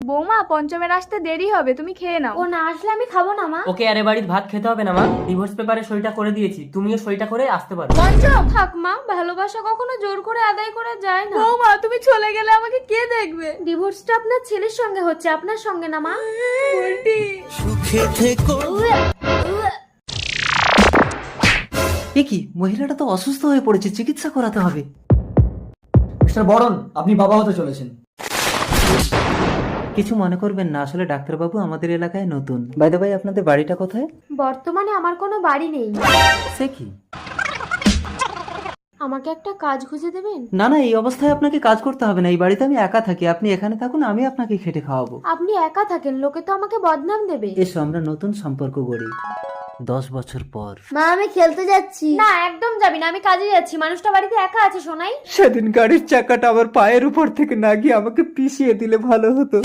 বৌমা পঞ্চমের আসতে দেরি হবে, তুমি খেয়ে নাও। ও না আসলে আমি খাবো না মা। ওকে আরে বাড়ির ভাত খেতে হবে না মা, ডিভোর্স পেপারে সইটা করে দিয়েছি, তুমিও সইটা করে আসতে পারো। পঞ্চম থাক মা, ভালোবাসা কখনো জোর করে আদায় করা যায় না। বৌমা তুমি চলে গেলে আমাকে কে দেখবে? ডিভোর্সটা আপনার ছেলের সঙ্গে হচ্ছে, আপনার সঙ্গে না মা। সুখে থেকো। এ কি, মহিলাটা তো অসুস্থ হয়ে পড়েছে, চিকিৎসা করাতে হবে। মিস্টার বরণ, আপনি বাবা হতে চলেছেন। কিছু মনে করবেন না, আসলে ডাক্তারবাবু আমাদের এলাকায় নতুন। বাই দ্য বাই, আপনাদের বাড়িটা কোথায়? বর্তমানে আমার কোনো বাড়ি নেই। সে কি? আমাকে একটা কাজ খুঁজে দেবেন? না না, এই অবস্থায় আপনাকে কাজ করতে হবে না, এই বাড়িতে আমি একা থাকি, আপনি এখানে থাকুন, আমি আপনাকে খেটে খাওয়াবো। আপনি একা থাকেন, লোকে তো আমাকে বদনাম দেবে। এসো আমরা নতুন সম্পর্ক গড়ি 10 বছর পর। মা আমি খেলতে যাচ্ছি। না একদম যাবি না, আমি কাজে যাচ্ছি। মানুষটা বাড়িতে একা আছে শোনাই। সেদিন গাড়ির চাকাটা আমার পায়ের উপর থেকে না গিয়ে আমাকে পিষিয়ে দিলে ভালো হতো।